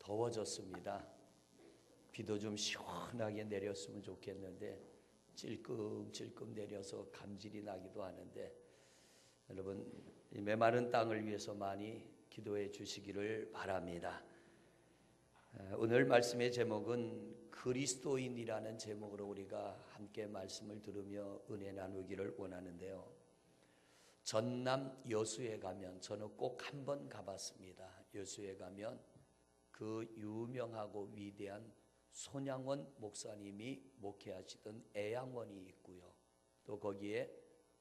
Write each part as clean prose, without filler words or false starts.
더워졌습니다. 비도 좀 시원하게 내렸으면 좋겠는데 찔끔찔끔 내려서 감질이 나기도 하는데, 여러분 이 메마른 땅을 위해서 많이 기도해 주시기를 바랍니다. 오늘 말씀의 제목은 그리스도인이라는 제목으로 우리가 함께 말씀을 들으며 은혜 나누기를 원하는데요. 전남 여수에 가면, 저는 꼭 한번 가봤습니다. 여수에 가면 그 유명하고 위대한 손양원 목사님이 목회하시던 애양원이 있고요, 또 거기에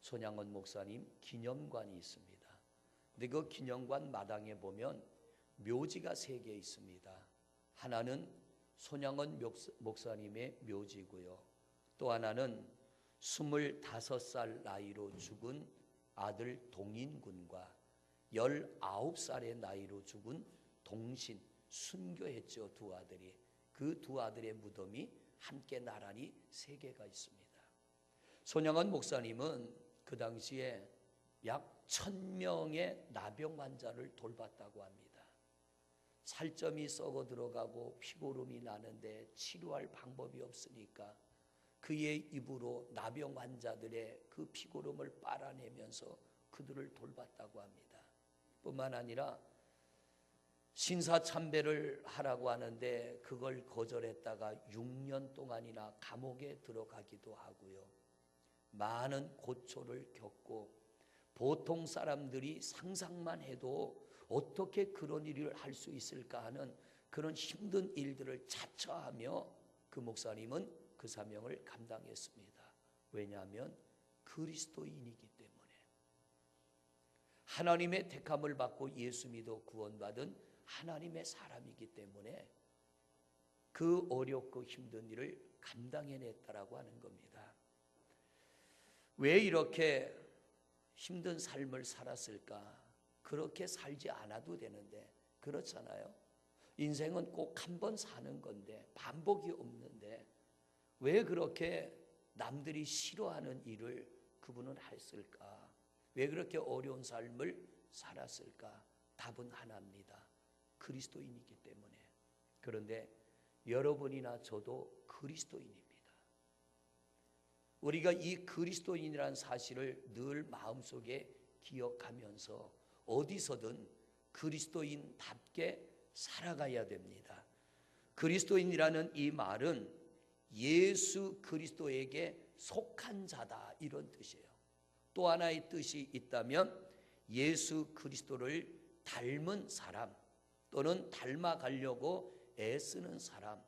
손양원 목사님 기념관이 있습니다. 근데 그 기념관 마당에 보면 묘지가 3개 있습니다. 하나는 손양원 목사님의 묘지고요, 또 하나는 25살 나이로 죽은 아들 동인군과 19살의 나이로 죽은 동신, 순교했죠, 두 아들이. 그 두 아들의 무덤이 함께 나란히 3개가 있습니다. 손양원 목사님은 그 당시에 약 1000명의 나병 환자를 돌봤다고 합니다. 살점이 썩어 들어가고 피고름이 나는데 치료할 방법이 없으니까 그의 입으로 나병 환자들의 그 피고름을 빨아내면서 그들을 돌봤다고 합니다. 뿐만 아니라 신사참배를 하라고 하는데 그걸 거절했다가 6년 동안이나 감옥에 들어가기도 하고요, 많은 고초를 겪고 보통 사람들이 상상만 해도 어떻게 그런 일을 할 수 있을까 하는 그런 힘든 일들을 자처하며 그 목사님은 그 사명을 감당했습니다. 왜냐하면 그리스도인이기 때문에, 하나님의 택함을 받고 예수 믿어 구원받은 하나님의 사람이기 때문에 그 어렵고 힘든 일을 감당해냈다라고 하는 겁니다. 왜 이렇게 힘든 삶을 살았을까? 그렇게 살지 않아도 되는데, 그렇잖아요. 인생은 꼭 한 번 사는 건데, 반복이 없는데 왜 그렇게 남들이 싫어하는 일을 그분은 했을까? 왜 그렇게 어려운 삶을 살았을까? 답은 하나입니다. 그리스도인이기 때문에. 그런데 여러분이나 저도 그리스도인입니다. 우리가 이 그리스도인이라는 사실을 늘 마음속에 기억하면서 어디서든 그리스도인답게 살아가야 됩니다. 그리스도인이라는 이 말은 예수 그리스도에게 속한 자다, 이런 뜻이에요. 또 하나의 뜻이 있다면 예수 그리스도를 닮은 사람, 또는 닮아가려고 애쓰는 사람.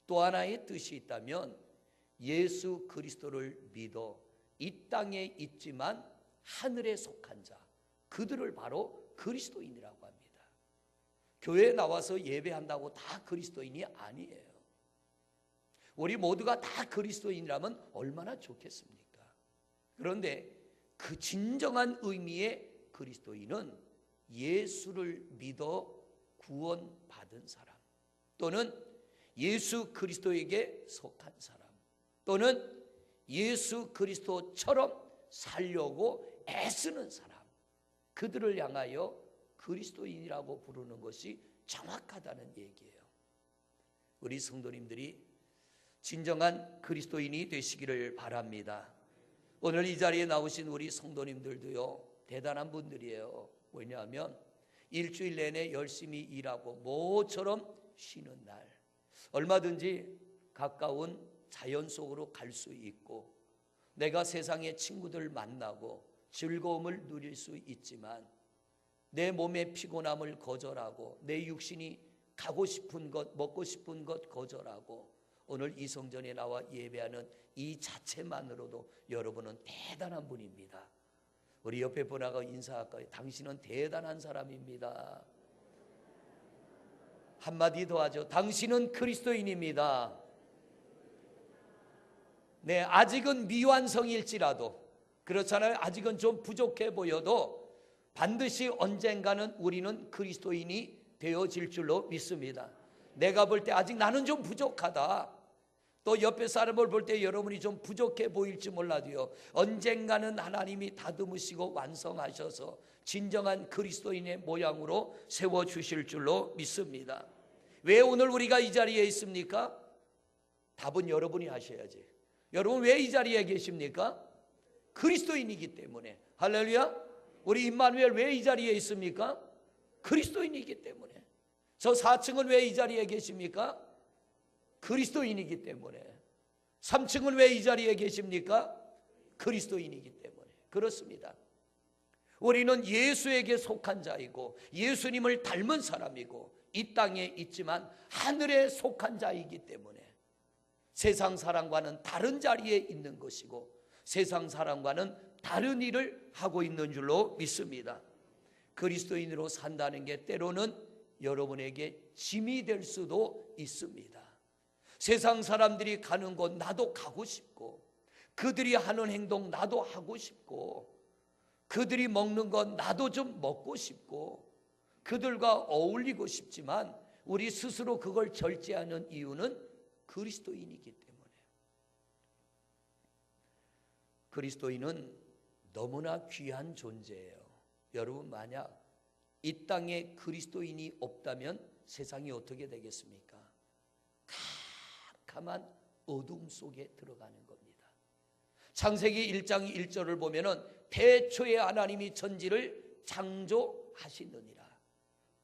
또 하나의 뜻이 있다면 예수 그리스도를 믿어 이 땅에 있지만 하늘에 속한 자, 그들을 바로 그리스도인이라고 합니다. 교회에 나와서 예배한다고 다 그리스도인이 아니에요. 우리 모두가 다 그리스도인이라면 얼마나 좋겠습니까? 그런데 그 진정한 의미의 그리스도인은 예수를 믿어 구원받은 사람, 또는 예수 그리스도에게 속한 사람, 또는 예수 그리스도처럼 살려고 애쓰는 사람, 그들을 향하여 그리스도인이라고 부르는 것이 정확하다는 얘기예요. 우리 성도님들이 진정한 그리스도인이 되시기를 바랍니다. 오늘 이 자리에 나오신 우리 성도님들도요, 대단한 분들이에요. 왜냐하면 일주일 내내 열심히 일하고 모처럼 쉬는 날, 얼마든지 가까운 자연 속으로 갈 수 있고 내가 세상의 친구들 만나고 즐거움을 누릴 수 있지만 내 몸의 피곤함을 거절하고 내 육신이 가고 싶은 것, 먹고 싶은 것 거절하고 오늘 이 성전에 나와 예배하는 이 자체만으로도 여러분은 대단한 분입니다. 우리 옆에 분하고 인사할까요? 당신은 대단한 사람입니다. 한마디 더 하죠. 당신은 그리스도인입니다. 네, 아직은 미완성일지라도, 그렇잖아요. 아직은 좀 부족해 보여도 반드시 언젠가는 우리는 그리스도인이 되어질 줄로 믿습니다. 내가 볼 때 아직 나는 좀 부족하다, 또 옆에 사람을 볼 때 여러분이 좀 부족해 보일지 몰라도요, 언젠가는 하나님이 다듬으시고 완성하셔서 진정한 그리스도인의 모양으로 세워주실 줄로 믿습니다. 왜 오늘 우리가 이 자리에 있습니까? 답은 여러분이 하셔야지. 여러분 왜 이 자리에 계십니까? 그리스도인이기 때문에. 할렐루야. 우리 임마누엘 왜 이 자리에 있습니까? 그리스도인이기 때문에. 저 4층은 왜 이 자리에 계십니까? 그리스도인이기 때문에. 3층은 왜 이 자리에 계십니까? 그리스도인이기 때문에. 그렇습니다. 우리는 예수에게 속한 자이고 예수님을 닮은 사람이고 이 땅에 있지만 하늘에 속한 자이기 때문에 세상 사람과는 다른 자리에 있는 것이고 세상 사람과는 다른 일을 하고 있는 줄로 믿습니다. 그리스도인으로 산다는 게 때로는 여러분에게 짐이 될 수도 있습니다. 세상 사람들이 가는 곳 나도 가고 싶고 그들이 하는 행동 나도 하고 싶고 그들이 먹는 것 나도 좀 먹고 싶고 그들과 어울리고 싶지만 우리 스스로 그걸 절제하는 이유는 그리스도인이기 때문에. 그리스도인은 너무나 귀한 존재예요. 여러분 만약 이 땅에 그리스도인이 없다면 세상이 어떻게 되겠습니까? 캄캄한 어둠 속에 들어가는 겁니다. 창세기 1장 1절을 보면은 태초에 하나님이 천지를 창조하시느니라.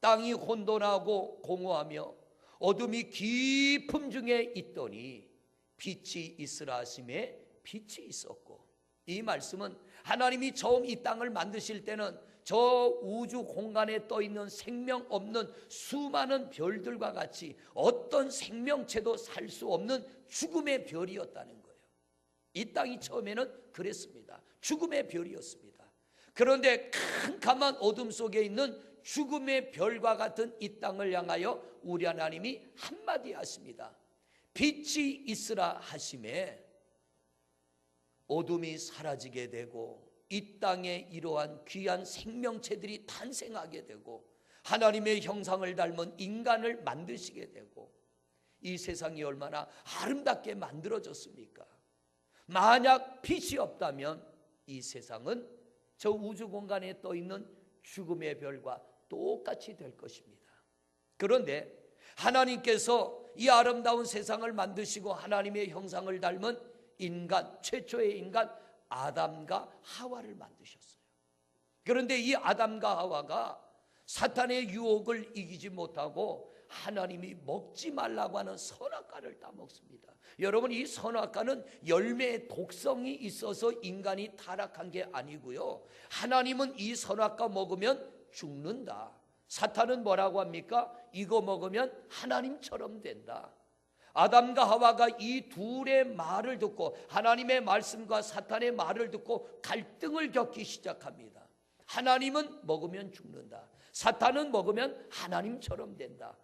땅이 혼돈하고 공허하며 어둠이 깊음 중에 있더니 빛이 있으라 하심에 빛이 있었고. 이 말씀은 하나님이 처음 이 땅을 만드실 때는 저 우주 공간에 떠 있는 생명 없는 수많은 별들과 같이 어떤 생명체도 살 수 없는 죽음의 별이었다는 거예요. 이 땅이 처음에는 그랬습니다. 죽음의 별이었습니다. 그런데 캄캄한 어둠 속에 있는 죽음의 별과 같은 이 땅을 향하여 우리 하나님이 한마디 하십니다. 빛이 있으라 하심에 어둠이 사라지게 되고 이 땅에 이러한 귀한 생명체들이 탄생하게 되고 하나님의 형상을 닮은 인간을 만드시게 되고 이 세상이 얼마나 아름답게 만들어졌습니까? 만약 빛이 없다면 이 세상은 저 우주 공간에 떠 있는 죽음의 별과 똑같이 될 것입니다. 그런데 하나님께서 이 아름다운 세상을 만드시고 하나님의 형상을 닮은 인간, 최초의 인간 아담과 하와를 만드셨어요. 그런데 이 아담과 하와가 사탄의 유혹을 이기지 못하고 하나님이 먹지 말라고 하는 선악과를 따먹습니다. 여러분, 이 선악과는 열매의 독성이 있어서 인간이 타락한 게 아니고요, 하나님은 이 선악과 먹으면 죽는다. 사탄은 뭐라고 합니까? 이거 먹으면 하나님처럼 된다. 아담과 하와가 이 둘의 말을 듣고 하나님의 말씀과 사탄의 말을 듣고 갈등을 겪기 시작합니다. 하나님은 먹으면 죽는다. 사탄은 먹으면 하나님처럼 된다.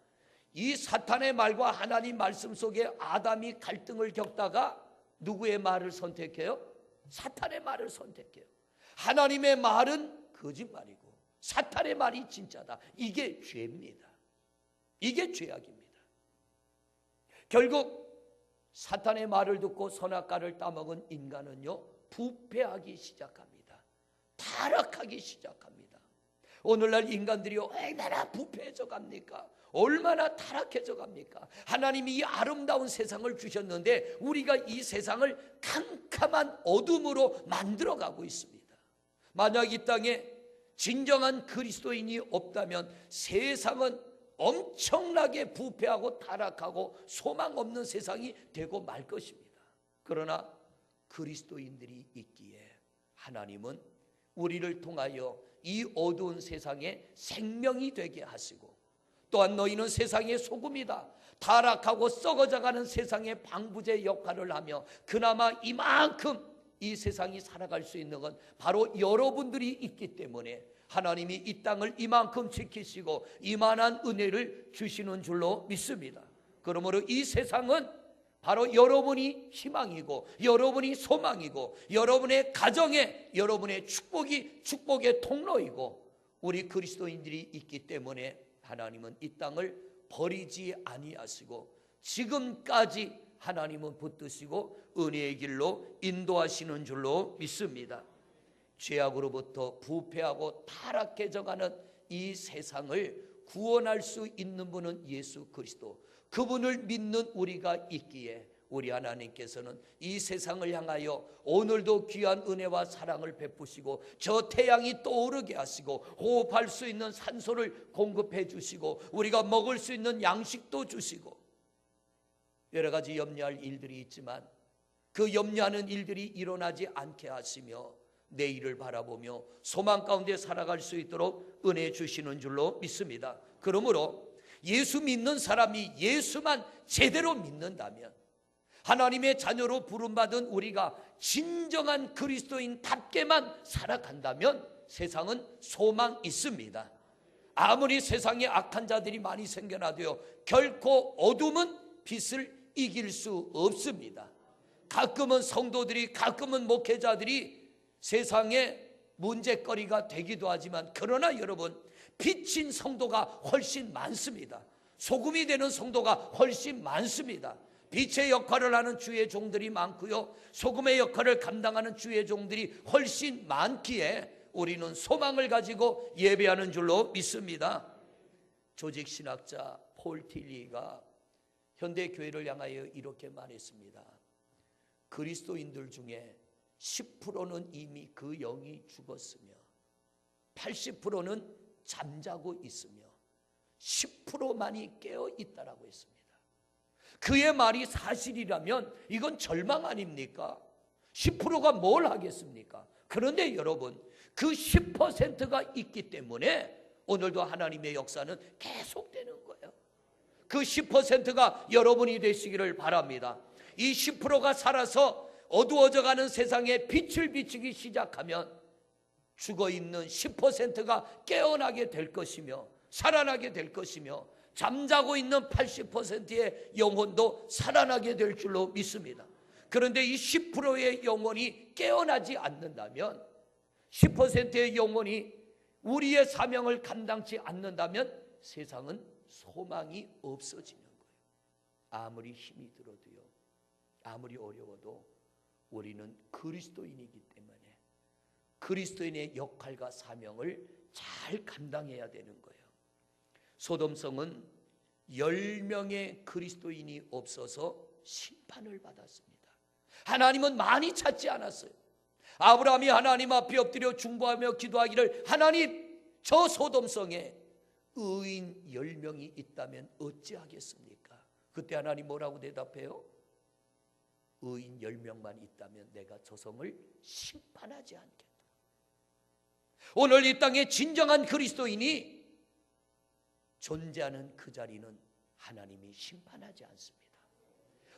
이 사탄의 말과 하나님 말씀 속에 아담이 갈등을 겪다가 누구의 말을 선택해요? 사탄의 말을 선택해요. 하나님의 말은 거짓말이고 사탄의 말이 진짜다. 이게 죄입니다. 이게 죄악입니다. 결국 사탄의 말을 듣고 선악과를 따먹은 인간은요, 부패하기 시작합니다. 타락하기 시작합니다. 오늘날 인간들이 얼마나 부패해져 갑니까? 얼마나 타락해져 갑니까? 하나님이 이 아름다운 세상을 주셨는데 우리가 이 세상을 캄캄한 어둠으로 만들어가고 있습니다. 만약 이 땅에 진정한 그리스도인이 없다면 세상은 엄청나게 부패하고 타락하고 소망 없는 세상이 되고 말 것입니다. 그러나 그리스도인들이 있기에 하나님은 우리를 통하여 이 어두운 세상에 생명이 되게 하시고, 또한 너희는 세상의 소금이다. 타락하고 썩어져가는 세상의 방부제 역할을 하며 그나마 이만큼 이 세상이 살아갈 수 있는 건 바로 여러분들이 있기 때문에 하나님이 이 땅을 이만큼 지키시고 이만한 은혜를 주시는 줄로 믿습니다. 그러므로 이 세상은 바로 여러분이 희망이고 여러분이 소망이고 여러분의 가정에 여러분의 축복의 통로이고 우리 그리스도인들이 있기 때문에 하나님은 이 땅을 버리지 아니하시고 지금까지 하나님은 붙드시고 은혜의 길로 인도하시는 줄로 믿습니다. 죄악으로부터 부패하고 타락해져가는 이 세상을 구원할 수 있는 분은 예수 그리스도, 그분을 믿는 우리가 있기에 우리 하나님께서는 이 세상을 향하여 오늘도 귀한 은혜와 사랑을 베푸시고 저 태양이 떠오르게 하시고 호흡할 수 있는 산소를 공급해 주시고 우리가 먹을 수 있는 양식도 주시고 여러 가지 염려할 일들이 있지만 그 염려하는 일들이 일어나지 않게 하시며 내일을 바라보며 소망 가운데 살아갈 수 있도록 은혜 주시는 줄로 믿습니다. 그러므로 예수 믿는 사람이 예수만 제대로 믿는다면, 하나님의 자녀로 부름받은 우리가 진정한 그리스도인답게만 살아간다면 세상은 소망 있습니다. 아무리 세상에 악한 자들이 많이 생겨나도요, 결코 어둠은 빛을 이길 수 없습니다. 가끔은 성도들이, 가끔은 목회자들이 세상에 문제거리가 되기도 하지만, 그러나 여러분, 빛인 성도가 훨씬 많습니다. 소금이 되는 성도가 훨씬 많습니다. 빛의 역할을 하는 주의 종들이 많고요, 소금의 역할을 감당하는 주의 종들이 훨씬 많기에 우리는 소망을 가지고 예배하는 줄로 믿습니다. 조직신학자 폴 틸리가 현대교회를 향하여 이렇게 말했습니다. 그리스도인들 중에 10%는 이미 그 영이 죽었으며 80%는 잠자고 있으며 10%만이 깨어 있다라고 했습니다. 그의 말이 사실이라면 이건 절망 아닙니까? 10%가 뭘 하겠습니까? 그런데 여러분, 그 10%가 있기 때문에 오늘도 하나님의 역사는 계속되는 거예요. 그 10%가 여러분이 되시기를 바랍니다. 이 10%가 살아서 어두워져가는 세상에 빛을 비추기 시작하면 죽어있는 10%가 깨어나게 될 것이며 살아나게 될 것이며 잠자고 있는 80%의 영혼도 살아나게 될 줄로 믿습니다. 그런데 이 10%의 영혼이 깨어나지 않는다면, 10%의 영혼이 우리의 사명을 감당치 않는다면 세상은 소망이 없어지는 거예요. 아무리 힘이 들어도요, 아무리 어려워도 우리는 그리스도인이기 때문에 그리스도인의 역할과 사명을 잘 감당해야 되는 거예요. 소돔성은 10명의 그리스도인이 없어서 심판을 받았습니다. 하나님은 많이 찾지 않았어요. 아브라함이 하나님 앞에 엎드려 중보하며 기도하기를, 하나님, 저 소돔성에 의인 10명이 있다면 어찌하겠습니까? 그때 하나님 뭐라고 대답해요? 의인 10명만 있다면 내가 저 성을 심판하지 않겠다. 오늘 이 땅에 진정한 그리스도인이 존재하는 그 자리는 하나님이 심판하지 않습니다.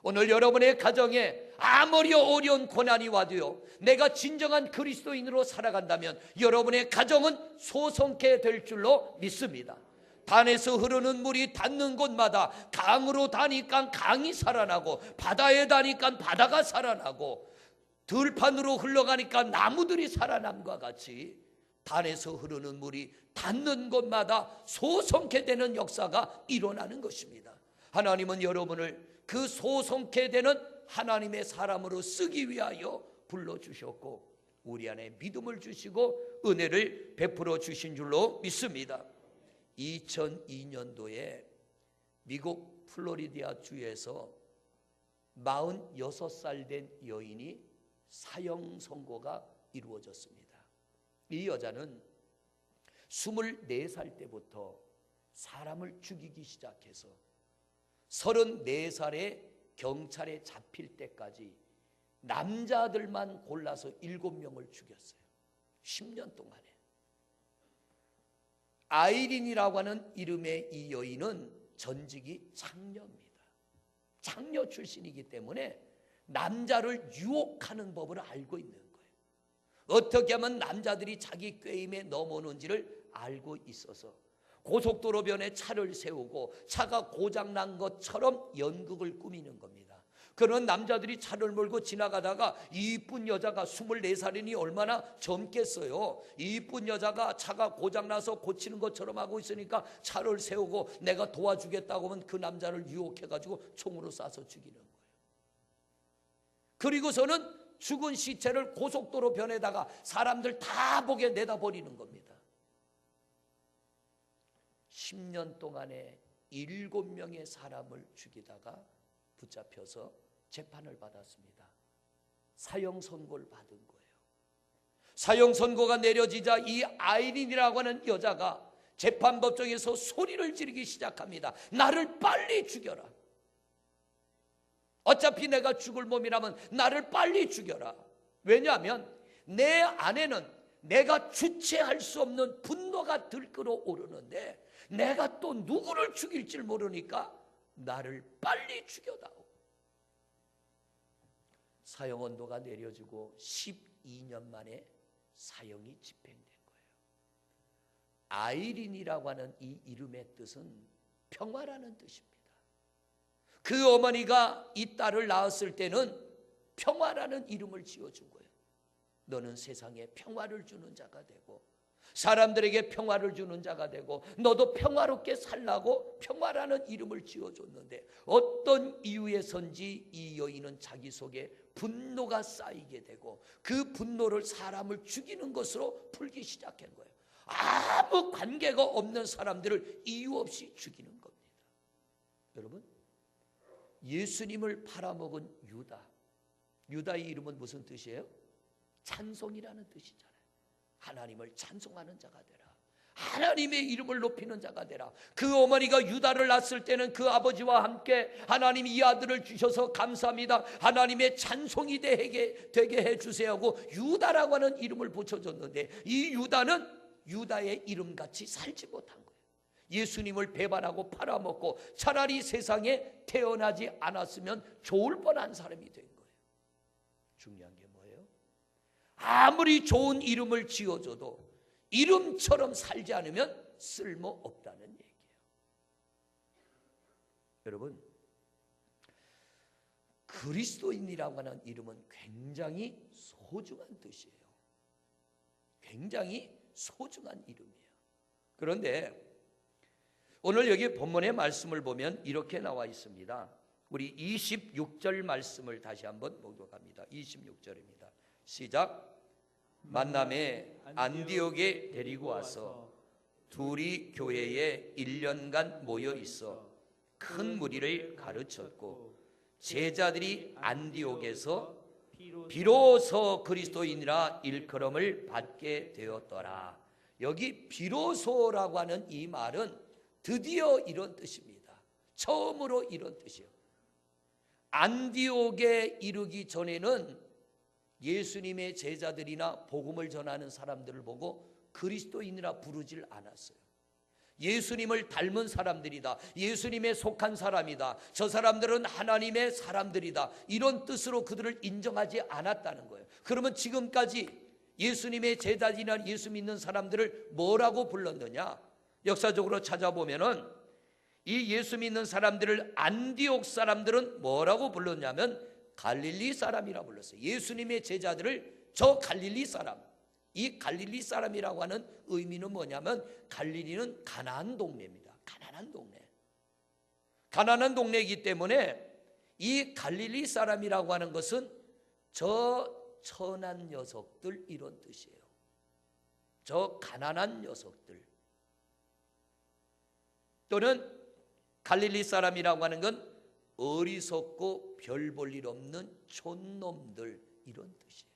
오늘 여러분의 가정에 아무리 어려운 고난이 와도요, 내가 진정한 그리스도인으로 살아간다면 여러분의 가정은 소성케 될 줄로 믿습니다. 단에서 흐르는 물이 닿는 곳마다 강으로 다니까 강이 살아나고, 바다에 다니까 바다가 살아나고, 들판으로 흘러가니까 나무들이 살아남과 같이 단에서 흐르는 물이 닿는 곳마다 소성케 되는 역사가 일어나는 것입니다. 하나님은 여러분을 그 소성케 되는 하나님의 사람으로 쓰기 위하여 불러주셨고 우리 안에 믿음을 주시고 은혜를 베풀어 주신 줄로 믿습니다. 2002년도에 미국 플로리다 주에서 46살 된 여인이 사형 선고가 이루어졌습니다. 이 여자는 24살 때부터 사람을 죽이기 시작해서 34살에 경찰에 잡힐 때까지 남자들만 골라서 7명을 죽였어요. 10년 동안에. 아이린이라고 하는 이름의 이 여인은 전직이 장녀입니다. 장녀 출신이기 때문에 남자를 유혹하는 법을 알고 있는 거예요. 어떻게 하면 남자들이 자기 꾀임에 넘어오는지를 알고 있어서 고속도로변에 차를 세우고 차가 고장난 것처럼 연극을 꾸미는 겁니다. 그런 남자들이 차를 몰고 지나가다가 이쁜 여자가 24살이니 얼마나 젊겠어요. 이쁜 여자가 차가 고장나서 고치는 것처럼 하고 있으니까 차를 세우고 내가 도와주겠다고 하면 그 남자를 유혹해가지고 총으로 쏴서 죽이는 거예요. 그리고서는 죽은 시체를 고속도로 변에다가 사람들 다 보게 내다버리는 겁니다. 10년 동안에 7명의 사람을 죽이다가 붙잡혀서 재판을 받았습니다. 사형 선고를 받은 거예요. 사형 선고가 내려지자 이 아이린이라고 하는 여자가 재판법정에서 소리를 지르기 시작합니다. 나를 빨리 죽여라. 어차피 내가 죽을 몸이라면 나를 빨리 죽여라. 왜냐하면 내 안에는 내가 주체할 수 없는 분노가 들끓어 오르는데 내가 또 누구를 죽일 줄 모르니까 나를 빨리 죽여다오. 사형 언도가 내려지고 12년 만에 사형이 집행된 거예요. 아이린이라고 하는 이 이름의 뜻은 평화라는 뜻입니다. 그 어머니가 이 딸을 낳았을 때는 평화라는 이름을 지어준 거예요. 너는 세상에 평화를 주는 자가 되고 사람들에게 평화를 주는 자가 되고 너도 평화롭게 살라고 평화라는 이름을 지어줬는데 어떤 이유에선지 이 여인은 자기 속에 분노가 쌓이게 되고 그 분노를 사람을 죽이는 것으로 풀기 시작한 거예요. 아무 관계가 없는 사람들을 이유 없이 죽이는 겁니다. 여러분, 예수님을 팔아먹은 유다의 이름은 무슨 뜻이에요? 찬송이라는 뜻이잖아요. 하나님을 찬송하는 자가 되라. 하나님의 이름을 높이는 자가 되라. 그 어머니가 유다를 낳았을 때는 그 아버지와 함께 하나님이 이 아들을 주셔서 감사합니다. 하나님의 찬송이 되게 해주세요 하고 유다라고 하는 이름을 붙여줬는데 이 유다는 유다의 이름같이 살지 못한 거예요. 예수님을 배반하고 팔아먹고 차라리 세상에 태어나지 않았으면 좋을 뻔한 사람이 된 거예요. 중요한 게 뭐예요? 아무리 좋은 이름을 지어줘도 이름처럼 살지 않으면 쓸모없다는 얘기예요. 여러분, 그리스도인이라고 하는 이름은 굉장히 소중한 뜻이에요. 굉장히 소중한 이름이에요. 그런데 오늘 여기 본문의 말씀을 보면 이렇게 나와 있습니다. 우리 26절 말씀을 다시 한번 목격합니다. 26절입니다. 시작. 만남에 안디옥에 데리고 와서 둘이 교회에 1년간 모여 있어 큰 무리를 가르쳤고 제자들이 안디옥에서 비로소 그리스도인이라 일컬음을 받게 되었더라. 여기 비로소라고 하는 이 말은 드디어 이런 뜻입니다. 처음으로 이런 뜻이요. 안디옥에 이르기 전에는 예수님의 제자들이나 복음을 전하는 사람들을 보고 그리스도인이라 부르질 않았어요. 예수님을 닮은 사람들이다. 예수님에 속한 사람이다. 저 사람들은 하나님의 사람들이다. 이런 뜻으로 그들을 인정하지 않았다는 거예요. 그러면 지금까지 예수님의 제자들이나 예수 믿는 사람들을 뭐라고 불렀느냐? 역사적으로 찾아보면은 이 예수 믿는 사람들을 안디옥 사람들은 뭐라고 불렀냐면 갈릴리 사람이라 불렀어요. 예수님의 제자들을 저 갈릴리 사람. 이 갈릴리 사람이라고 하는 의미는 뭐냐면 갈릴리는 가나안 동네입니다. 가난한 동네. 가난한 동네이기 때문에 이 갈릴리 사람이라고 하는 것은 저 천한 녀석들 이런 뜻이에요. 저 가난한 녀석들. 또는 갈릴리 사람이라고 하는 건 어리석고 별 볼 일 없는 촌놈들 이런 뜻이에요.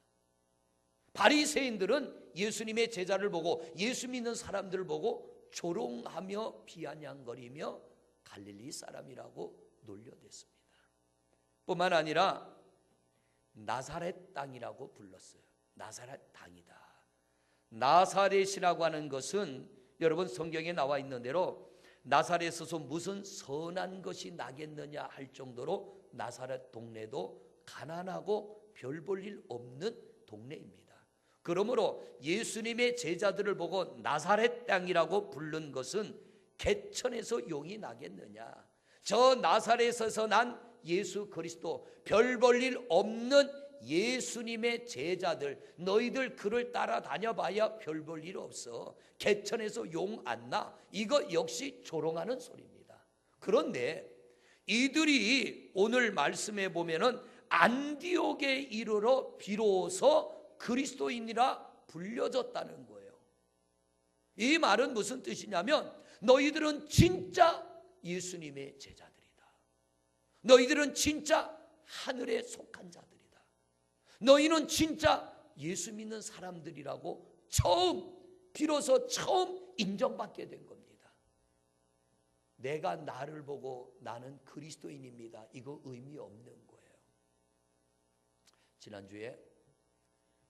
바리새인들은 예수님의 제자를 보고 예수 믿는 사람들을 보고 조롱하며 비아냥거리며 갈릴리 사람이라고 놀려댔습니다. 뿐만 아니라 나사렛 땅이라고 불렀어요. 나사렛 땅이다. 나사렛이라고 하는 것은 여러분 성경에 나와 있는 대로 나사렛에서 무슨 선한 것이 나겠느냐 할 정도로 나사렛 동네도 가난하고 별 볼 일 없는 동네입니다. 그러므로 예수님의 제자들을 보고 나사렛 땅이라고 부른 것은 개천에서 용이 나겠느냐. 저 나사렛에서 난 예수 그리스도 별 볼 일 없는 예수님의 제자들 너희들 그를 따라다녀 봐야 별 볼 일 없어. 개천에서 용 안 나. 이거 역시 조롱하는 소리입니다. 그런데 이들이 오늘 말씀에 보면은 안디옥에 이르러 비로소 그리스도인이라 불려졌다는 거예요. 이 말은 무슨 뜻이냐면 너희들은 진짜 예수님의 제자들이다. 너희들은 진짜 하늘에 속한 자들이다. 너희는 진짜 예수 믿는 사람들이라고 비로소 처음 인정받게 된 겁니다. 내가 나를 보고 나는 그리스도인입니다, 이거 의미 없는 거예요. 지난주에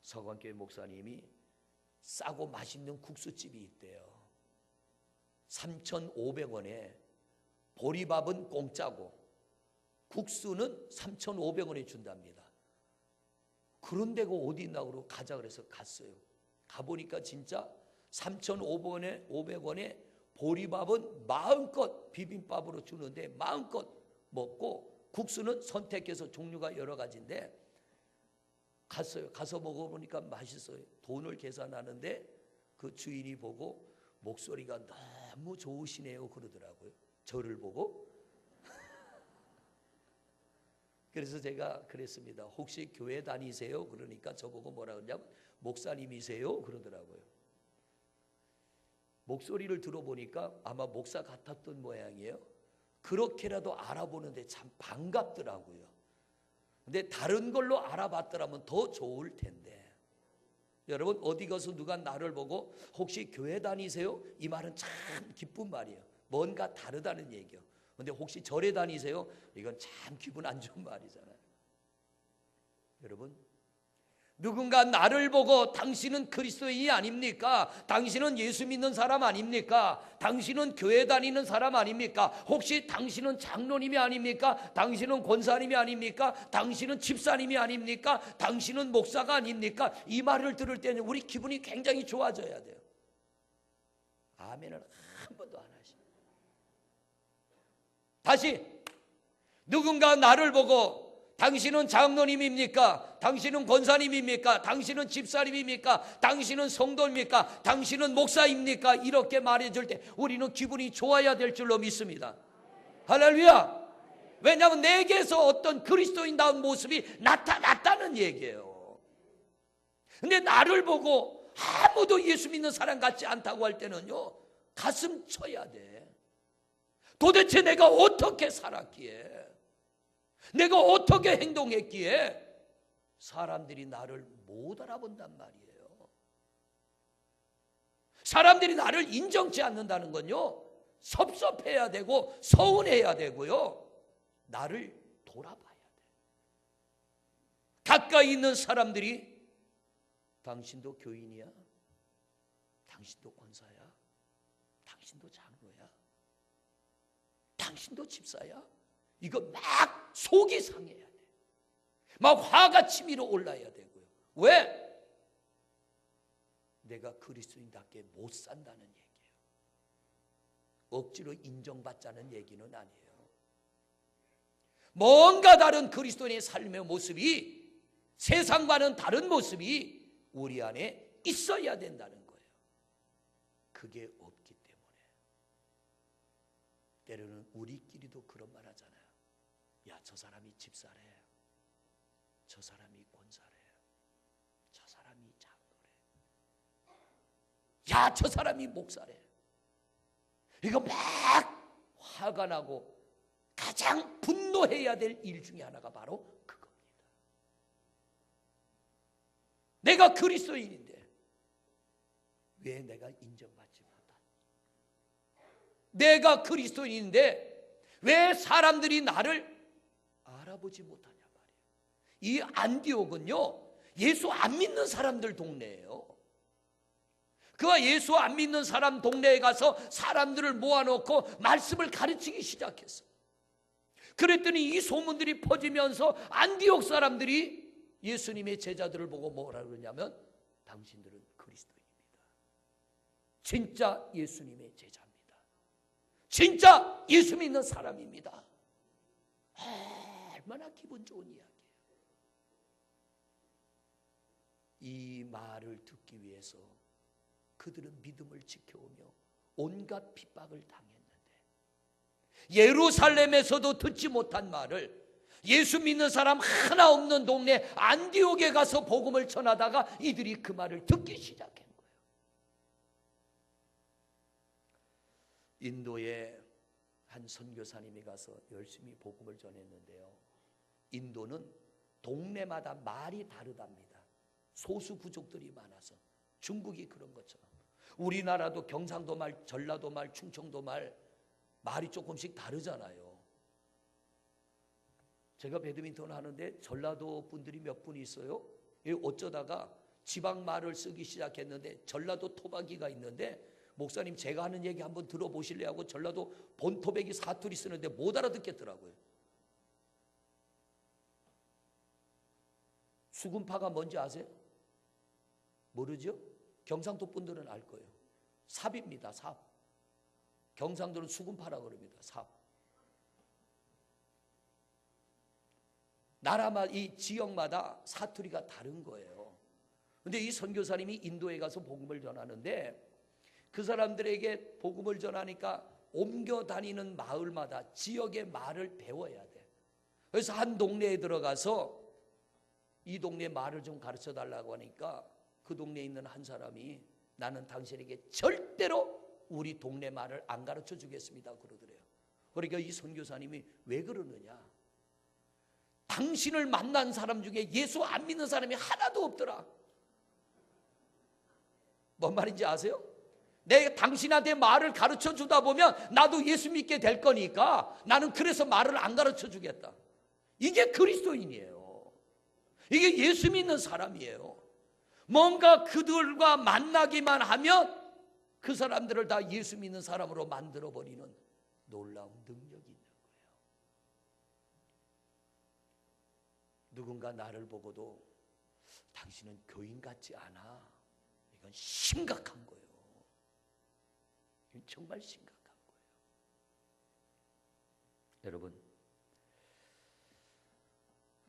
서광교회 목사님이 싸고 맛있는 국수집이 있대요. 3,500원에 보리밥은 공짜고 국수는 3,500원에 준답니다. 그런 데가 어디 있나고 그러고 가자 그래서 갔어요. 가보니까 진짜 3,500원에 보리밥은 마음껏 비빔밥으로 주는데 마음껏 먹고, 국수는 선택해서 종류가 여러 가지인데 갔어요. 가서 먹어보니까 맛있어요. 돈을 계산하는데 그 주인이 보고 목소리가 너무 좋으시네요 그러더라고요, 저를 보고. 그래서 제가 그랬습니다. 혹시 교회 다니세요? 그러니까 저보고 뭐라 그러냐면 목사님이세요? 그러더라고요. 목소리를 들어보니까 아마 목사 같았던 모양이에요. 그렇게라도 알아보는데 참 반갑더라고요. 근데 다른 걸로 알아봤더라면 더 좋을 텐데. 여러분, 어디 가서 누가 나를 보고 혹시 교회 다니세요? 이 말은 참 기쁜 말이에요. 뭔가 다르다는 얘기예요. 근데 혹시 절에 다니세요? 이건 참 기분 안 좋은 말이잖아요. 여러분, 누군가 나를 보고 당신은 그리스도인이 아닙니까? 당신은 예수 믿는 사람 아닙니까? 당신은 교회 다니는 사람 아닙니까? 혹시 당신은 장로님이 아닙니까? 당신은 권사님이 아닙니까? 당신은 집사님이 아닙니까? 당신은 목사가 아닙니까? 이 말을 들을 때는 우리 기분이 굉장히 좋아져야 돼요. 아멘을 한 번도 안 하십니다. 다시, 누군가 나를 보고 당신은 장로님입니까? 당신은 권사님입니까? 당신은 집사님입니까? 당신은 성도입니까? 당신은 목사입니까? 이렇게 말해줄 때 우리는 기분이 좋아야 될 줄로 믿습니다. 할렐루야! 왜냐하면 내게서 어떤 그리스도인다운 모습이 나타났다는 얘기예요. 근데 나를 보고 아무도 예수 믿는 사람 같지 않다고 할 때는요, 가슴 쳐야 돼. 도대체 내가 어떻게 살았기에, 내가 어떻게 행동했기에 사람들이 나를 못 알아본단 말이에요. 사람들이 나를 인정치 않는다는 건요, 섭섭해야 되고 서운해야 되고요, 나를 돌아봐야 돼. 가까이 있는 사람들이 당신도 교인이야? 당신도 권사야? 당신도 장로야? 당신도 집사야? 이거 막 속이 상해야 돼. 막 화가 치밀어 올라야 되고요. 왜? 내가 그리스도인답게 못 산다는 얘기예요. 억지로 인정받자는 얘기는 아니에요. 뭔가 다른 그리스도인의 삶의 모습이, 세상과는 다른 모습이 우리 안에 있어야 된다는 거예요. 그게 없기 때문에 때로는 우리끼리도 그런 말 하잖아요. 야, 저 사람이 집사래, 저 사람이 권사래, 저 사람이 장로래, 야, 저 사람이 목사래. 이거 막 화가 나고 가장 분노해야 될 일 중에 하나가 바로 그겁니다. 내가 그리스도인인데 왜 내가 인정받지 못하냐? 내가 그리스도인인데 왜 사람들이 나를 알아보지 못하냐 말이에요. 이 안디옥은요, 예수 안 믿는 사람들 동네예요. 그가 예수 안 믿는 사람 동네에 가서 사람들을 모아놓고 말씀을 가르치기 시작했어. 그랬더니 이 소문들이 퍼지면서 안디옥 사람들이 예수님의 제자들을 보고 뭐라 그러냐면 당신들은 그리스도인입니다. 진짜 예수님의 제자입니다. 진짜 예수 믿는 사람입니다. 얼마나 기분 좋은 이야기예요. 이 말을 듣기 위해서 그들은 믿음을 지켜오며 온갖 핍박을 당했는데, 예루살렘에서도 듣지 못한 말을 예수 믿는 사람 하나 없는 동네 안디옥에 가서 복음을 전하다가 이들이 그 말을 듣기 시작한 거예요. 인도에 한 선교사님이 가서 열심히 복음을 전했는데요. 인도는 동네마다 말이 다르답니다. 소수 부족들이 많아서. 중국이 그런 것처럼. 우리나라도 경상도 말, 전라도 말, 충청도 말이 조금씩 다르잖아요. 제가 배드민턴 하는데 전라도 분들이 몇 분 있어요. 어쩌다가 지방 말을 쓰기 시작했는데 전라도 토박이가 있는데, 목사님 제가 하는 얘기 한번 들어보실래 하고 전라도 본토백이 사투리 쓰는데 못 알아듣겠더라고요. 수군파가 뭔지 아세요? 모르죠? 경상도 분들은 알 거예요. 삽입니다. 삽. 경상도는 수군파라 그럽니다. 삽. 나라마다, 이 지역마다 사투리가 다른 거예요. 근데 이 선교사님이 인도에 가서 복음을 전하는데, 그 사람들에게 복음을 전하니까 옮겨 다니는 마을마다 지역의 말을 배워야 돼. 그래서 한 동네에 들어가서 이 동네 말을 좀 가르쳐 달라고 하니까 그 동네에 있는 한 사람이 나는 당신에게 절대로 우리 동네 말을 안 가르쳐 주겠습니다 그러더래요. 그러니까 이 선교사님이 왜 그러느냐, 당신을 만난 사람 중에 예수 안 믿는 사람이 하나도 없더라. 뭔 말인지 아세요? 내가 당신한테 말을 가르쳐 주다 보면 나도 예수 믿게 될 거니까 나는 그래서 말을 안 가르쳐 주겠다. 이게 그리스도인이에요. 이게 예수 믿는 사람이에요. 뭔가 그들과 만나기만 하면 그 사람들을 다 예수 믿는 사람으로 만들어버리는 놀라운 능력이 있는 거예요. 누군가 나를 보고도 당신은 교인 같지 않아. 이건 심각한 거예요. 이건 정말 심각한 거예요. 여러분,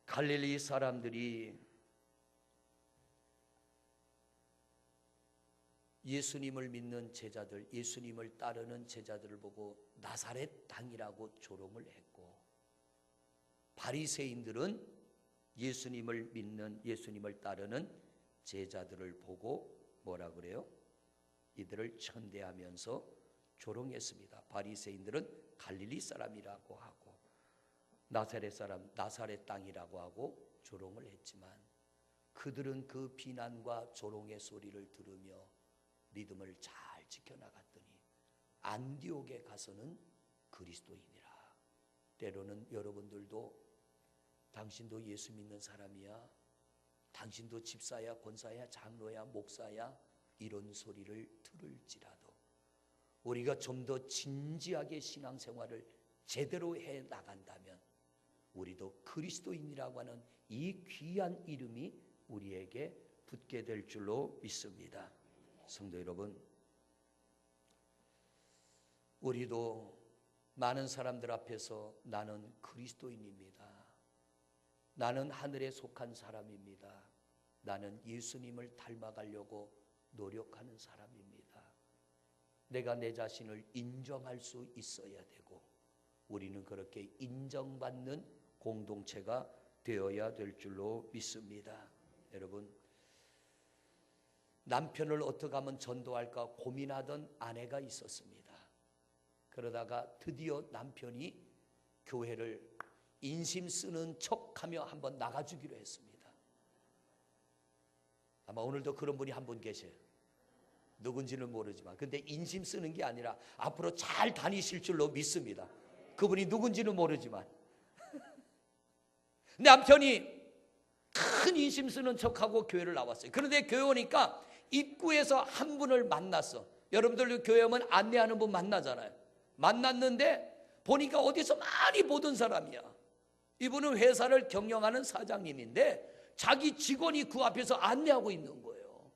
갈릴리 사람들이 예수님을 믿는 제자들, 예수님을 따르는 제자들을 보고 나사렛 당이라고 조롱을 했고, 바리새인들은 예수님을 믿는, 예수님을 따르는 제자들을 보고 뭐라 그래요? 이들을 천대하면서 조롱했습니다. 바리새인들은 갈릴리 사람이라고 하고 나사렛 사람, 나사렛 땅이라고 하고 조롱을 했지만, 그들은 그 비난과 조롱의 소리를 들으며 믿음을 잘 지켜나갔더니 안디옥에 가서는 그리스도인이라. 때로는 여러분들도 당신도 예수 믿는 사람이야, 당신도 집사야, 권사야, 장로야, 목사야, 이런 소리를 들을지라도 우리가 좀 더 진지하게 신앙생활을 제대로 해 나간다면 우리도 그리스도인이라고 하는 이 귀한 이름이 우리에게 붙게 될 줄로 믿습니다. 성도 여러분, 우리도 많은 사람들 앞에서 나는 그리스도인입니다, 나는 하늘에 속한 사람입니다, 나는 예수님을 닮아가려고 노력하는 사람입니다, 내가 내 자신을 인정할 수 있어야 되고, 우리는 그렇게 인정받는 공동체가 되어야 될 줄로 믿습니다. 여러분, 남편을 어떻게 하면 전도할까 고민하던 아내가 있었습니다. 그러다가 드디어 남편이 교회를 인심 쓰는 척하며 한번 나가주기로 했습니다. 아마 오늘도 그런 분이 한 분 계세요. 누군지는 모르지만, 근데 인심 쓰는 게 아니라 앞으로 잘 다니실 줄로 믿습니다. 그분이 누군지는 모르지만 남편이 큰 인심 쓰는 척하고 교회를 나왔어요. 그런데 교회 오니까 입구에서 한 분을 만났어. 여러분들 교회 오면 안내하는 분 만나잖아요. 만났는데 보니까 어디서 많이 보던 사람이야. 이분은 회사를 경영하는 사장님인데 자기 직원이 그 앞에서 안내하고 있는 거예요.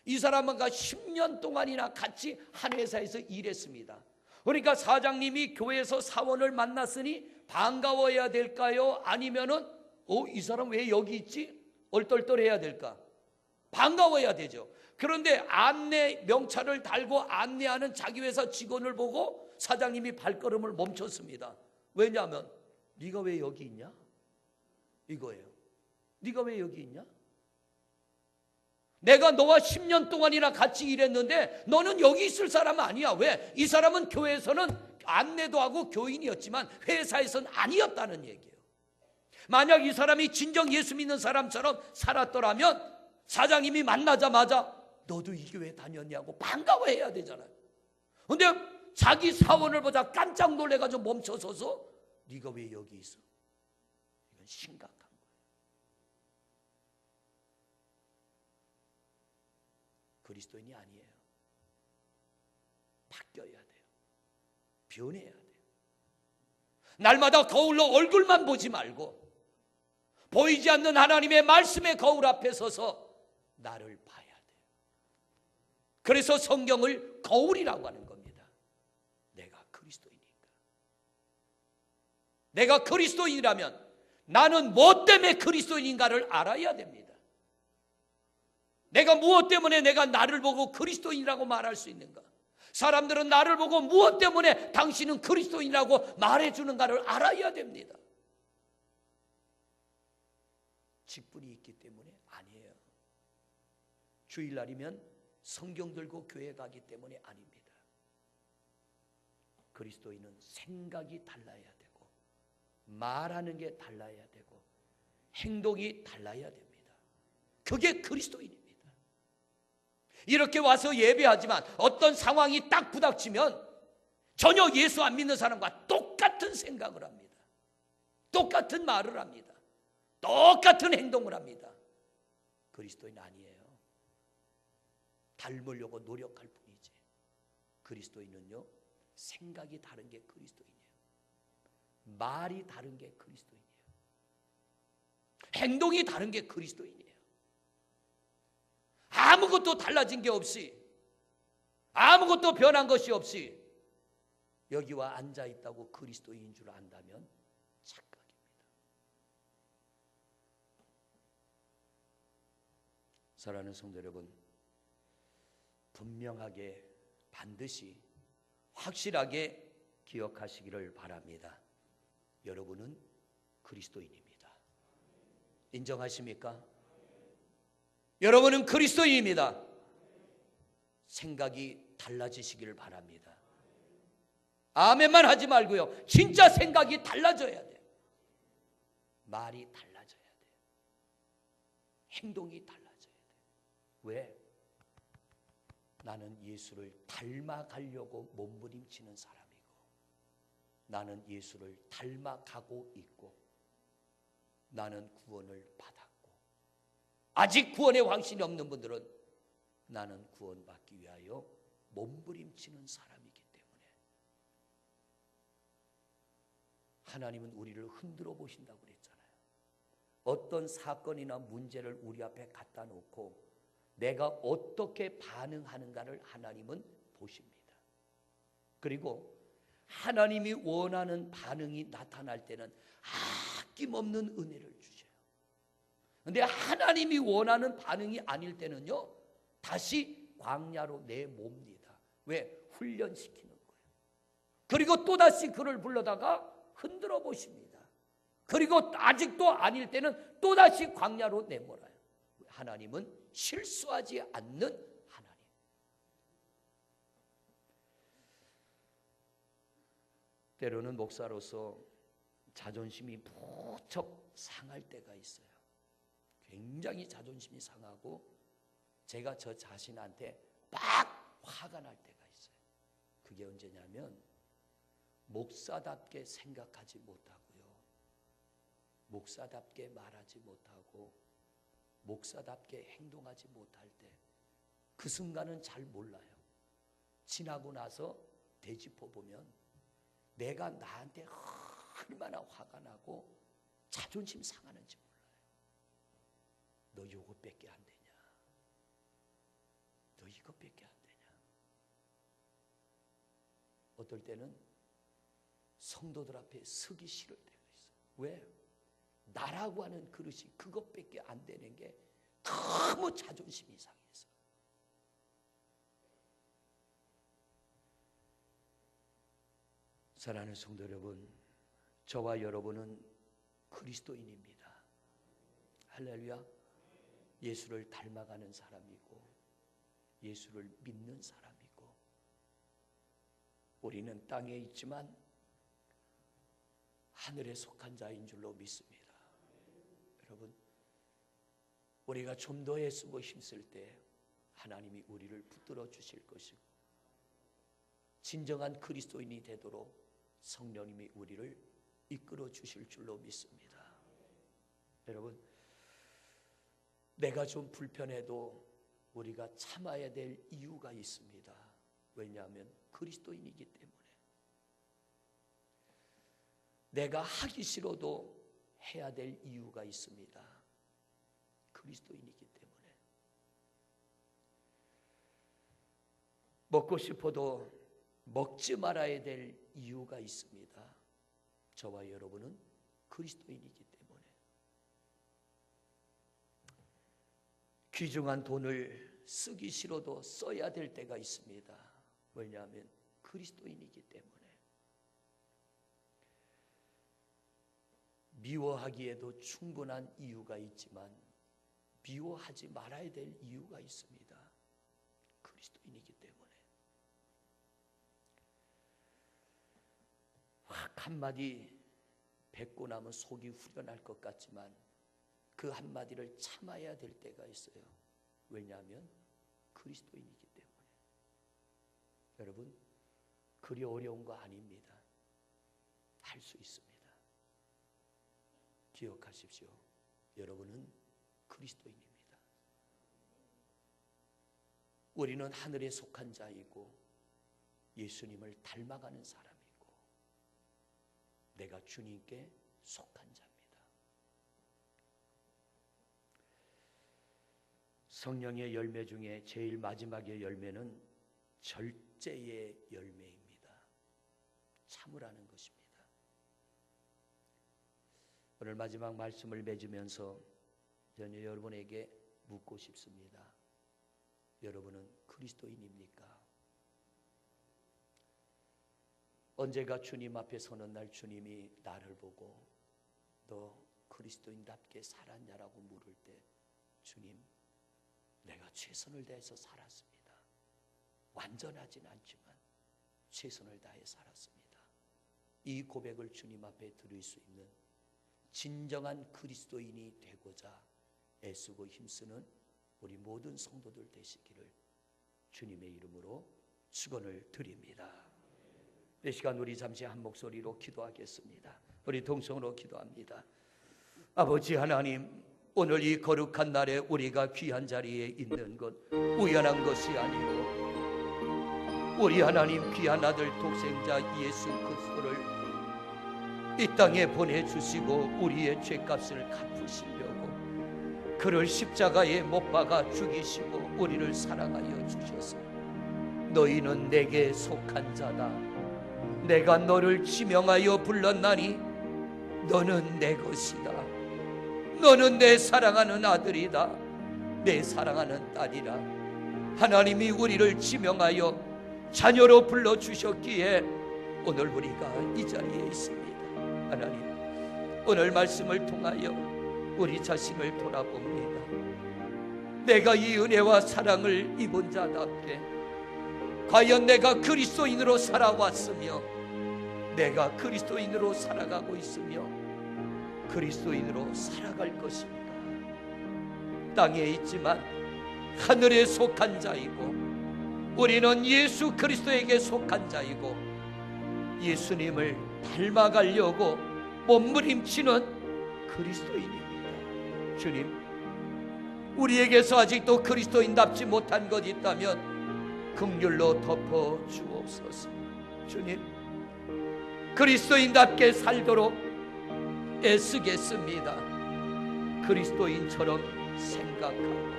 이 사람과 10년 동안이나 같이 한 회사에서 일했습니다. 그러니까 사장님이 교회에서 사원을 만났으니 반가워해야 될까요? 아니면은 이 사람 왜 여기 있지? 얼떨떨해야 될까? 반가워해야 되죠. 그런데 안내 명찰을 달고 안내하는 자기 회사 직원을 보고 사장님이 발걸음을 멈췄습니다. 왜냐하면 네가 왜 여기 있냐? 이거예요. 네가 왜 여기 있냐? 내가 너와 10년 동안이나 같이 일했는데 너는 여기 있을 사람은 아니야. 왜? 이 사람은 교회에서는 안내도 하고 교인이었지만 회사에서는 아니었다는 얘기예요. 만약 이 사람이 진정 예수 믿는 사람처럼 살았더라면 사장님이 만나자마자 너도 이 교회 다녔냐고 반가워해야 되잖아요. 근데 자기 사원을 보자 깜짝 놀래가지고 멈춰서서 네가 왜 여기 있어? 이건 심각한 거예요. 그리스도인이 아니에요. 바뀌어야 돼요. 변해야 돼요. 날마다 거울로 얼굴만 보지 말고 보이지 않는 하나님의 말씀의 거울 앞에 서서 나를 봐야 돼요. 그래서 성경을 거울이라고 하는 겁니다. 내가 그리스도인인가? 내가 그리스도인이라면 나는 무엇 때문에 그리스도인인가를 알아야 됩니다. 내가 무엇 때문에 내가 나를 보고 그리스도인이라고 말할 수 있는가? 사람들은 나를 보고 무엇 때문에 당신은 그리스도인이라고 말해주는가를 알아야 됩니다. 직분이 있기 때문에 아니에요. 주일날이면 성경 들고 교회 가기 때문에 아닙니다. 그리스도인은 생각이 달라야 되고 말하는 게 달라야 되고 행동이 달라야 됩니다. 그게 그리스도인입니다. 이렇게 와서 예배하지만 어떤 상황이 딱 부닥치면 전혀 예수 안 믿는 사람과 똑같은 생각을 합니다. 똑같은 말을 합니다. 똑같은 행동을 합니다. 그리스도인 아니에요. 닮으려고 노력할 뿐이지. 그리스도인은요, 생각이 다른 게 그리스도인이에요. 말이 다른 게 그리스도인이에요. 행동이 다른 게 그리스도인이에요. 아무것도 달라진 게 없이, 아무것도 변한 것이 없이 여기와 앉아 있다고 그리스도인인 줄 안다면 착각입니다. 사랑하는 성도 여러분, 분명하게 반드시 확실하게 기억하시기를 바랍니다. 여러분은 그리스도인입니다. 인정하십니까? 여러분은 그리스도인입니다. 생각이 달라지시기를 바랍니다. 아멘만 하지 말고요. 진짜 생각이 달라져야 돼요. 말이 달라져야 돼요. 행동이 달라져야 돼요. 왜? 나는 예수를 닮아가려고 몸부림치는 사람이고 나는 예수를 닮아가고 있고 나는 구원을 받았고 아직 구원의 확신이 없는 분들은 나는 구원받기 위하여 몸부림치는 사람이기 때문에 하나님은 우리를 흔들어 보신다고 그랬잖아요. 어떤 사건이나 문제를 우리 앞에 갖다 놓고 내가 어떻게 반응하는가를 하나님은 보십니다. 그리고 하나님이 원하는 반응이 나타날 때는 아낌없는 은혜를 주셔요. 그런데 하나님이 원하는 반응이 아닐 때는요, 다시 광야로 내몹니다. 왜? 훈련시키는 거예요. 그리고 또다시 그를 불러다가 흔들어 보십니다. 그리고 아직도 아닐 때는 또다시 광야로 내몰아요. 하나님은 실수하지 않는 하나님. 때로는 목사로서 자존심이 무척 상할 때가 있어요. 굉장히 자존심이 상하고 제가 저 자신한테 막 화가 날 때가 있어요. 그게 언제냐면 목사답게 생각하지 못하고요, 목사답게 말하지 못하고 목사답게 행동하지 못할 때 그 순간은 잘 몰라요. 지나고 나서 되짚어 보면 내가 나한테 얼마나 화가 나고 자존심 상하는지 몰라요. 너 요것밖에 안 되냐? 너 이것밖에 안 되냐? 어떨 때는 성도들 앞에 서기 싫을 때가 있어요. 왜? 나라고 하는 그릇이 그것밖에 안 되는 게 너무 자존심이 상해서. 사랑하는 성도 여러분, 저와 여러분은 그리스도인입니다. 할렐루야. 예수를 닮아가는 사람이고 예수를 믿는 사람이고, 우리는 땅에 있지만 하늘에 속한 자인 줄로 믿습니다. 여러분, 우리가 좀 더 애쓰고 힘쓸 때 하나님이 우리를 붙들어 주실 것이고, 진정한 그리스도인이 되도록 성령님이 우리를 이끌어 주실 줄로 믿습니다. 여러분, 내가 좀 불편해도 우리가 참아야 될 이유가 있습니다. 왜냐하면 그리스도인이기 때문에. 내가 하기 싫어도 해야 될 이유가 있습니다. 그리스도인이기 때문에. 먹고 싶어도 먹지 말아야 될 이유가 있습니다. 저와 여러분은 그리스도인이기 때문에. 귀중한 돈을 쓰기 싫어도 써야 될 때가 있습니다. 왜냐하면 그리스도인이기 때문에. 미워하기에도 충분한 이유가 있지만 미워하지 말아야 될 이유가 있습니다. 그리스도인이기 때문에. 확 한마디 뱉고 나면 속이 후련할 것 같지만 그 한마디를 참아야 될 때가 있어요. 왜냐하면 그리스도인이기 때문에. 여러분, 그리 어려운 거 아닙니다. 할 수 있습니다. 기억하십시오. 여러분은 그리스도인입니다. 우리는 하늘에 속한 자이고 예수님을 닮아가는 사람이고 내가 주님께 속한 자입니다. 성령의 열매 중에 제일 마지막의 열매는 절제의 열매입니다. 참으라는 것입니다. 오늘 마지막 말씀을 맺으면서 저는 여러분에게 묻고 싶습니다. 여러분은 그리스도인입니까? 언제가 주님 앞에 서는 날 주님이 나를 보고 너 그리스도인답게 살았냐라고 물을 때, 주님, 내가 최선을 다해서 살았습니다. 완전하진 않지만 최선을 다해 살았습니다. 이 고백을 주님 앞에 드릴 수 있는 진정한 그리스도인이 되고자 애쓰고 힘쓰는 우리 모든 성도들 되시기를 주님의 이름으로 축원을 드립니다. 이 시간 우리 잠시 한 목소리로 기도하겠습니다. 우리 동성으로 기도합니다. 아버지 하나님, 오늘 이 거룩한 날에 우리가 귀한 자리에 있는 것 우연한 것이 아니고 우리 하나님 귀한 아들 독생자 예수 그리스도를 이 땅에 보내주시고 우리의 죄값을 갚으시려고 그를 십자가에 못 박아 죽이시고 우리를 사랑하여 주셔서 너희는 내게 속한 자다. 내가 너를 지명하여 불렀나니 너는 내 것이다. 너는 내 사랑하는 아들이다. 내 사랑하는 딸이라. 하나님이 우리를 지명하여 자녀로 불러주셨기에 오늘 우리가 이 자리에 있습니다. 하나님, 오늘 말씀을 통하여 우리 자신을 돌아봅니다. 내가 이 은혜와 사랑을 입은 자답게 과연 내가 그리스도인으로 살아왔으며 내가 그리스도인으로 살아가고 있으며 그리스도인으로 살아갈 것입니다. 땅에 있지만 하늘에 속한 자이고 우리는 예수 그리스도에게 속한 자이고 예수님을 닮아가려고 몸부림치는 그리스도인입니다. 주님, 우리에게서 아직도 그리스도인답지 못한 것 있다면 긍휼로 덮어 주옵소서. 주님, 그리스도인답게 살도록 애쓰겠습니다. 그리스도인처럼 생각하고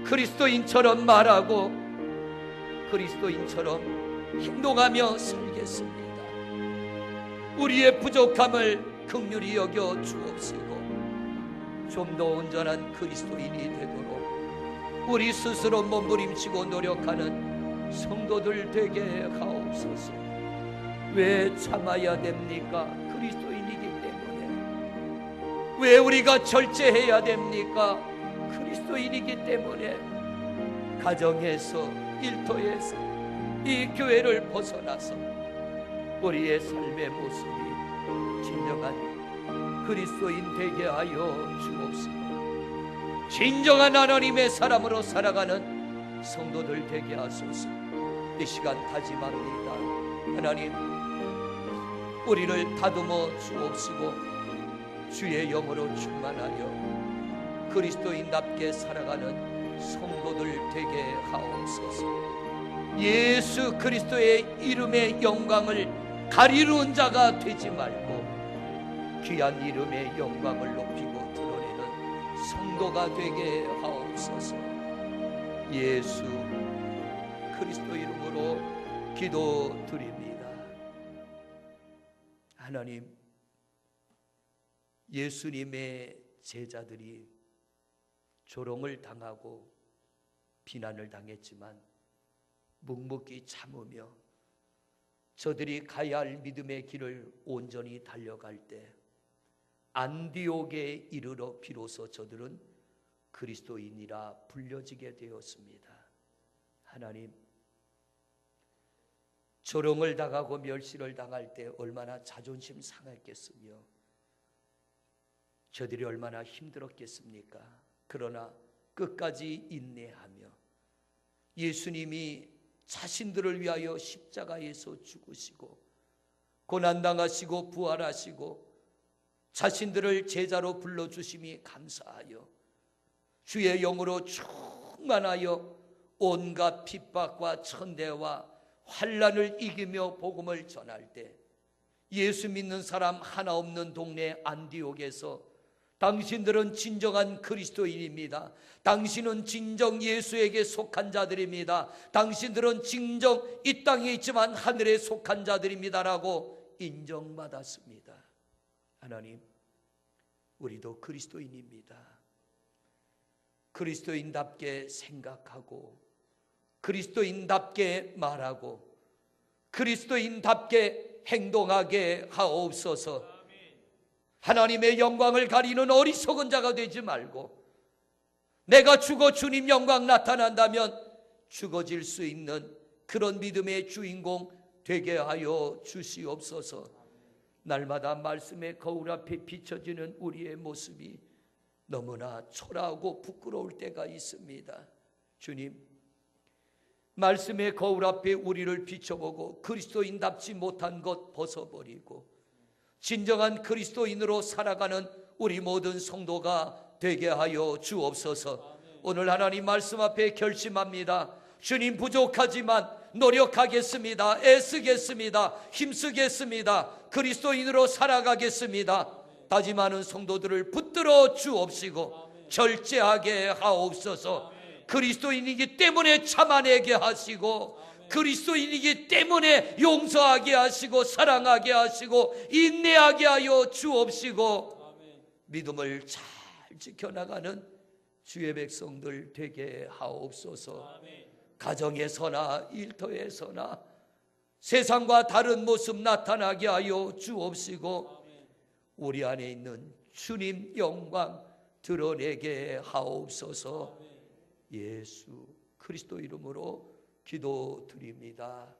그리스도인처럼 말하고 그리스도인처럼 행동하며 살겠습니다. 우리의 부족함을 긍휼히 여겨 주옵시고 좀 더 온전한 그리스도인이 되도록 우리 스스로 몸부림치고 노력하는 성도들 되게 하옵소서. 왜 참아야 됩니까? 그리스도인이기 때문에. 왜 우리가 절제해야 됩니까? 그리스도인이기 때문에 가정에서, 일터에서, 이 교회를 벗어나서 우리의 삶의 모습이 진정한 그리스도인 되게 하여 주옵시고, 진정한 하나님의 사람으로 살아가는 성도들 되게 하소서. 이 시간 다짐합니다. 하나님, 우리를 다듬어 주옵시고 주의 영으로 충만하여 그리스도인답게 살아가는 성도들 되게 하옵소서. 예수 그리스도의 이름의 영광을 가리는 자가 되지 말고 귀한 이름의 영광을 높이고 드러내는 성도가 되게 하옵소서. 예수 그리스도 이름으로 기도드립니다. 하나님, 예수님의 제자들이 조롱을 당하고 비난을 당했지만 묵묵히 참으며 저들이 가야 할 믿음의 길을 온전히 달려갈 때 안디옥에 이르러 비로소 저들은 그리스도인이라 불려지게 되었습니다. 하나님, 조롱을 당하고 멸시를 당할 때 얼마나 자존심 상했겠으며 저들이 얼마나 힘들었겠습니까? 그러나 끝까지 인내하며 예수님이 자신들을 위하여 십자가에서 죽으시고 고난당하시고 부활하시고 자신들을 제자로 불러주심이 감사하여 주의 영으로 충만하여 온갖 핍박과 천대와 환난을 이기며 복음을 전할 때 예수 믿는 사람 하나 없는 동네 안디옥에서 당신들은 진정한 그리스도인입니다. 당신은 진정 예수에게 속한 자들입니다. 당신들은 진정 이 땅에 있지만 하늘에 속한 자들입니다라고 인정받았습니다. 하나님, 우리도 그리스도인입니다. 그리스도인답게 생각하고 그리스도인답게 말하고 그리스도인답게 행동하게 하옵소서. 하나님의 영광을 가리는 어리석은 자가 되지 말고 내가 죽어 주님 영광 나타난다면 죽어질 수 있는 그런 믿음의 주인공 되게 하여 주시옵소서. 날마다 말씀의 거울 앞에 비춰지는 우리의 모습이 너무나 초라하고 부끄러울 때가 있습니다. 주님, 말씀의 거울 앞에 우리를 비춰보고 그리스도인답지 못한 것 벗어버리고 진정한 그리스도인으로 살아가는 우리 모든 성도가 되게 하여 주옵소서. 오늘 하나님 말씀 앞에 결심합니다. 주님, 부족하지만 노력하겠습니다. 애쓰겠습니다. 힘쓰겠습니다. 그리스도인으로 살아가겠습니다. 다짐하는 성도들을 붙들어 주옵시고 절제하게 하옵소서. 그리스도인이기 때문에 참아내게 하시고 그리스도인이기 때문에 용서하게 하시고 사랑하게 하시고 인내하게 하여 주옵시고 믿음을 잘 지켜나가는 주의 백성들 되게 하옵소서. 가정에서나 일터에서나 세상과 다른 모습 나타나게 하여 주옵시고 우리 안에 있는 주님 영광 드러내게 하옵소서. 예수 그리스도 이름으로 기도드립니다.